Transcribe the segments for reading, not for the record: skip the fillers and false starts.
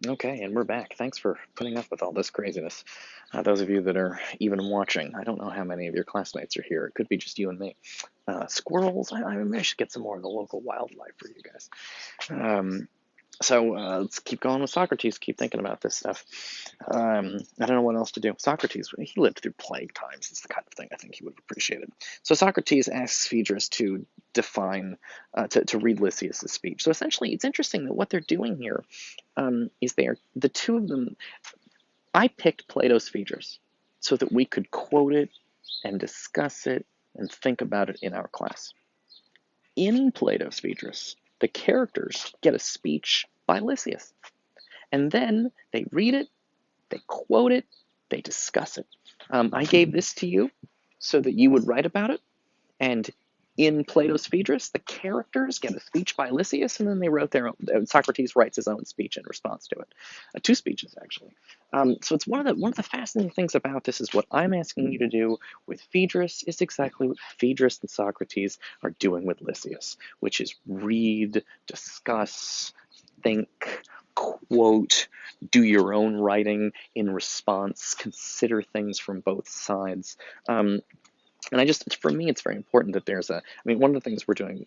Okay, and we're back. Thanks for putting up with all this craziness. Those of you that are even watching, I don't know how many of your classmates are here. It could be just you and me. Squirrels, I should get some more of the local wildlife for you guys. Um, so let's keep going with Socrates. Keep thinking about this stuff. I don't know what else to do. Socrates, he lived through plague times. It's the kind of thing I think he would have appreciated. So Socrates asks Phaedrus to define, to read Lysias' speech. So essentially, it's interesting that what they're doing here is the two of them. I picked Plato's Phaedrus so that we could quote it and discuss it and think about it in our class. In Plato's Phaedrus, the characters get a speech by Lysias, and then they read it, they quote it, they discuss it. I gave this to you so that you would write about it, and in Plato's Phaedrus, the characters get a speech by Lysias, and then they wrote their own. Socrates writes his own speech in response to it, two speeches actually. So it's one of the fascinating things about this is what I'm asking you to do with Phaedrus is exactly what Phaedrus and Socrates are doing with Lysias, which is read, discuss, think, quote, do your own writing in response, consider things from both sides. And for me, it's very important that one of the things we're dealing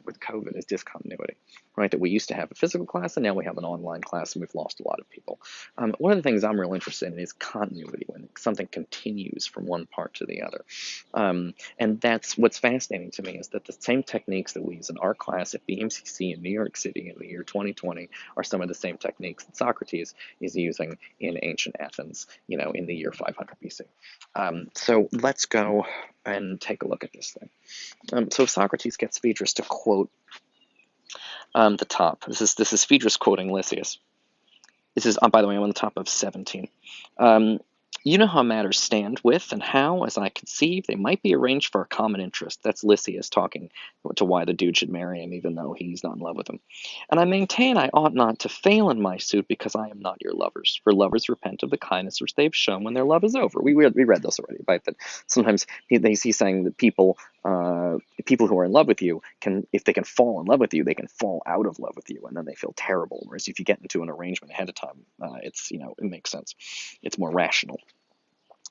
with COVID is discontinuity, right? That we used to have a physical class and now we have an online class and we've lost a lot of people. One of the things I'm real interested in is continuity, when something continues from one part to the other. And that's what's fascinating to me is that the same techniques that we use in our class at BMCC in New York City in the year 2020 are some of the same techniques that Socrates is using in ancient Athens, in the year 500 BC. So let's go and take a look at this thing. So Socrates gets Phaedrus to quote the top. This is Phaedrus quoting Lysias. This is, by the way, I'm on the top of 17. Um, you know how matters stand with and how, as I conceive, they might be arranged for a common interest. That's Lysias talking to why the dude should marry him, even though he's not in love with him. And I maintain I ought not to fail in my suit because I am not your lovers. For lovers repent of the kindness which they have shown when their love is over. We read this already, right? That sometimes he's saying that people who are in love with you if they can fall in love with you, they can fall out of love with you, and then they feel terrible. Whereas if you get into an arrangement ahead of time, it makes sense. It's more rational.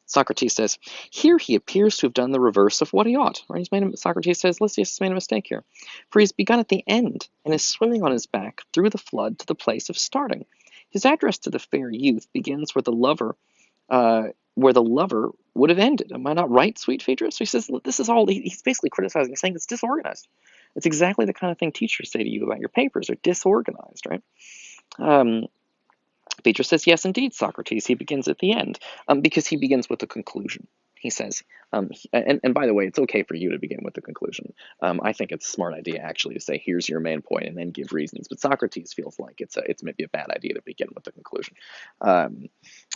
Socrates says, here he appears to have done the reverse of what he ought. Right? Socrates says, Lysias has made a mistake here. For he's begun at the end, and is swimming on his back through the flood to the place of starting. His address to the fair youth begins where the lover would have ended. Am I not right, sweet Phaedrus? So he says, this is all, he's basically criticizing, saying it's disorganized. It's exactly the kind of thing teachers say to you about your papers. They're disorganized, right? Phaedrus says, yes, indeed, Socrates. He begins at the end because he begins with the conclusion. He says, and by the way, it's okay for you to begin with the conclusion. I think it's a smart idea actually to say, here's your main point, and then give reasons. But Socrates feels like it's maybe a bad idea to begin with the conclusion. All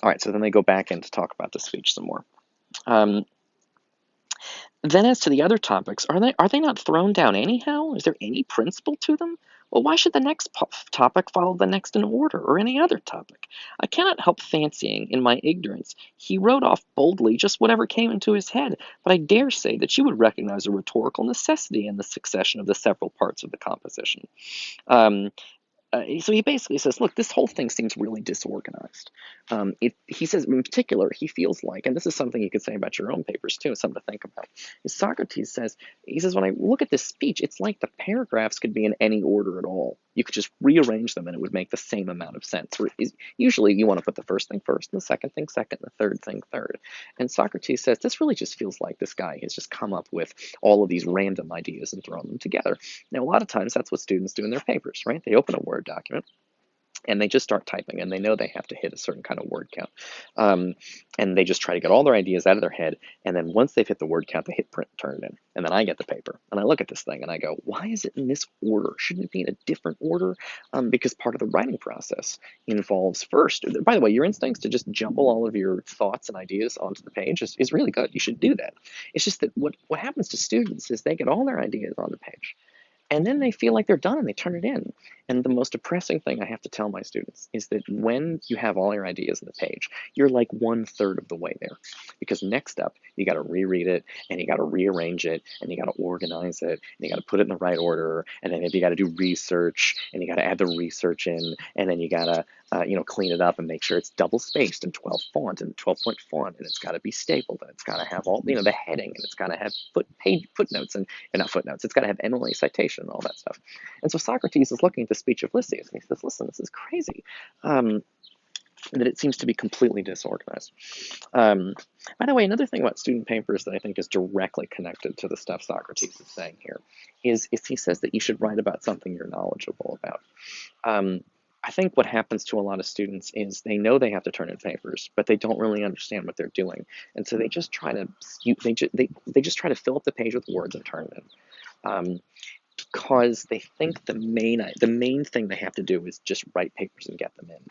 right, so then they go back in to talk about the speech some more. Then as to the other topics, are they not thrown down anyhow? Is there any principle to them? Well, why should the next topic follow the next in order, or any other topic? I cannot help fancying, in my ignorance, he wrote off boldly just whatever came into his head, but I dare say that you would recognize a rhetorical necessity in the succession of the several parts of the composition. Um, so he basically says, look, this whole thing seems really disorganized. He says, in particular, he feels like, and this is something you could say about your own papers too, something to think about, is Socrates says, when I look at this speech, it's like the paragraphs could be in any order at all. You could just rearrange them and it would make the same amount of sense. Usually you want to put the first thing first, and the second thing second, and the third thing third. And Socrates says, this really just feels like this guy has just come up with all of these random ideas and thrown them together. Now, a lot of times that's what students do in their papers, right? They open a Word document and they just start typing, and they know they have to hit a certain kind of word count. And they just try to get all their ideas out of their head, and then once they've hit the word count, they hit print and turn it in. And then I get the paper, and I look at this thing, and I go, why is it in this order? Shouldn't it be in a different order? Because part of the writing process involves first, by the way, your instincts to just jumble all of your thoughts and ideas onto the page is really good. You should do that. It's just that what happens to students is they get all their ideas on the page, And then they feel like they're done and they turn it in. And the most depressing thing I have to tell my students is that when you have all your ideas on the page, you're like 1/3 of the way there. Because next up, you got to reread it and you got to rearrange it and you got to organize it and you got to put it in the right order. And then maybe you got to do research and you got to add the research in. And then you got to clean it up and make sure it's double spaced and 12 font and 12-point font, and it's got to be stapled, and it's got to have all, the heading, and it's got to have footnotes and not footnotes. It's got to have MLA citation and all that stuff. And so Socrates is looking at the speech of Lysias, and he says, listen, this is crazy. That it seems to be completely disorganized. By the way, another thing about student papers that I think is directly connected to the stuff Socrates is saying here is he says that you should write about something you're knowledgeable about. I think what happens to a lot of students is they know they have to turn in papers, but they don't really understand what they're doing, and so they just try to try to fill up the page with words and turn it in, because they think the main thing they have to do is just write papers and get them in.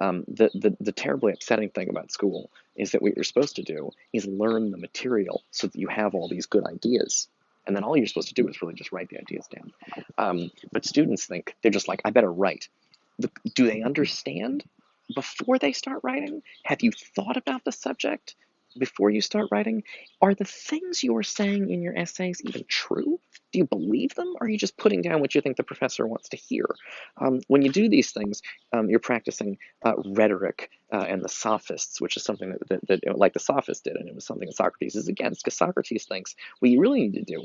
The terribly upsetting thing about school is that what you're supposed to do is learn the material so that you have all these good ideas. And then all you're supposed to do is really just write the ideas down. But students think, they're just like, I better write. Do they understand before they start writing? Have you thought about the subject before you start writing? Are the things you are saying in your essays even true? Do you believe them, or are you just putting down what you think the professor wants to hear? When you do these things, you're practicing rhetoric and the sophists, which is something that like the sophists did, and it was something that Socrates is against, because Socrates thinks what you really need to do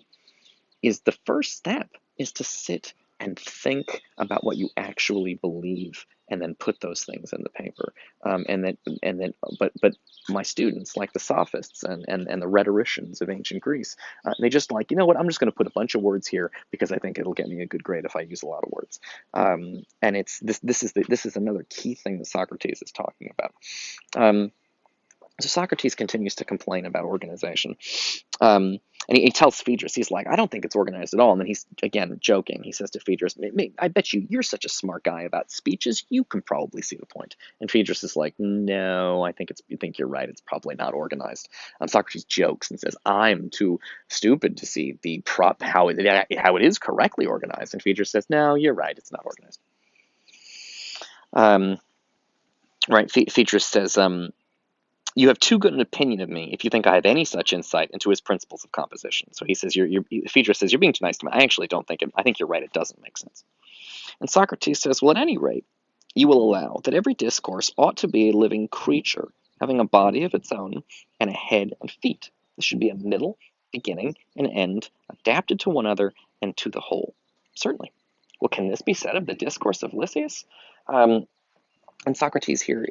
is the first step is to sit and think about what you actually believe, and then put those things in the paper. But my students, like the sophists and the rhetoricians of ancient Greece, they just like, you know what, I'm just going to put a bunch of words here because I think it'll get me a good grade if I use a lot of words. And it's this is another key thing that Socrates is talking about. So Socrates continues to complain about organization. And he tells Phaedrus, he's like, I don't think it's organized at all. And then he's, again, joking. He says to Phaedrus, I bet you're such a smart guy about speeches, you can probably see the point. And Phaedrus is like, no, I think you're right. It's probably not organized. Socrates jokes and says, I'm too stupid to see how it is correctly organized. And Phaedrus says, no, you're right. It's not organized. Right. Phaedrus says, you have too good an opinion of me if you think I have any such insight into his principles of composition. So he says, Phaedrus says, you're being too nice to me. I actually don't think it. I think you're right. It doesn't make sense. And Socrates says, well, at any rate, you will allow that every discourse ought to be a living creature, having a body of its own and a head and feet. There should be a middle, beginning, and end, adapted to one another and to the whole. Certainly. Well, can this be said of the discourse of Lysias? And Socrates here,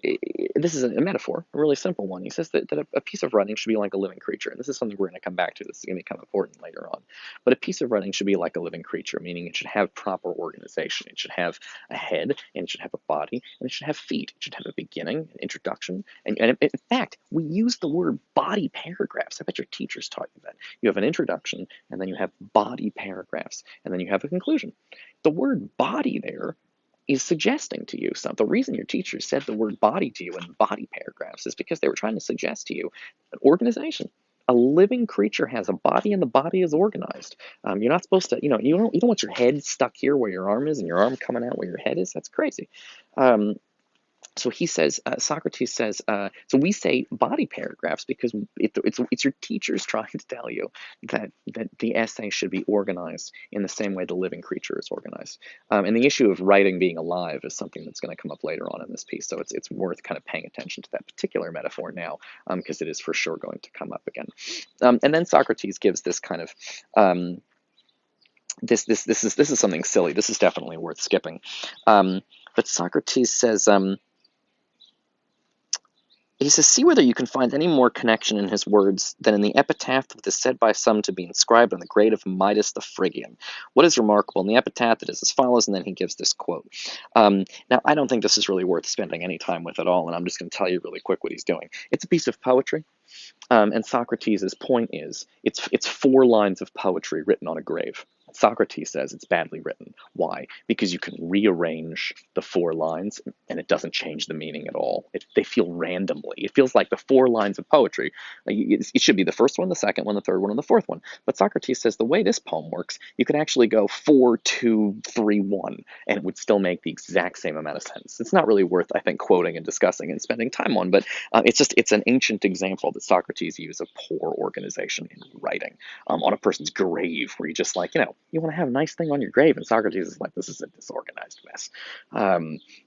this is a metaphor, a really simple one. He says that a piece of writing should be like a living creature. And this is something we're going to come back to. This is going to become important later on. But a piece of writing should be like a living creature, meaning it should have proper organization. It should have a head, and it should have a body, and it should have feet. It should have a beginning, an introduction. And in fact, we use the word body paragraphs. I bet your teachers taught you that. You have an introduction, and then you have body paragraphs, and then you have a conclusion. The word body there is suggesting to you something. The reason your teacher said the word body to you in body paragraphs is because they were trying to suggest to you an organization. A living creature has a body, and the body is organized. You're not supposed to, you don't want your head stuck here where your arm is and your arm coming out where your head is. That's crazy. So he says, Socrates says, so we say body paragraphs because it's your teachers trying to tell you that the essay should be organized in the same way the living creature is organized. And the issue of writing being alive is something that's going to come up later on in this piece. So it's worth kind of paying attention to that particular metaphor now, because it is for sure going to come up again. And then Socrates gives this kind of this is something silly. This is definitely worth skipping. But Socrates says. He says, see whether you can find any more connection in his words than in the epitaph that is said by some to be inscribed on the grave of Midas the Phrygian. What is remarkable in the epitaph, it is as follows, and then he gives this quote. Now, I don't think this is really worth spending any time with at all, and I'm just going to tell you really quick what he's doing. It's a piece of poetry, and Socrates' point is, it's 4 lines of poetry written on a grave. Socrates says it's badly written. Why? Because you can rearrange the 4 lines and it doesn't change the meaning at all. They feel randomly. It feels like the 4 lines of poetry. It should be the first one, the second one, the third one, and the fourth one. But Socrates says the way this poem works, you could actually go 4, 2, 3, 1, and it would still make the exact same amount of sense. It's not really worth, I think, quoting and discussing and spending time on, but it's an ancient example that Socrates used of poor organization in writing on a person's grave, where you just like, you want to have a nice thing on your grave, and Socrates is like, this is a disorganized mess.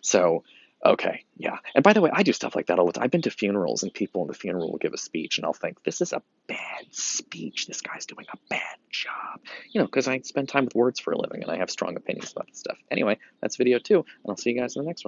So, okay, yeah. And by the way, I do stuff like that all the time. I've been to funerals, and people in the funeral will give a speech, and I'll think, this is a bad speech. This guy's doing a bad job. Because I spend time with words for a living, and I have strong opinions about this stuff. Anyway, that's video 2, and I'll see you guys in the next one.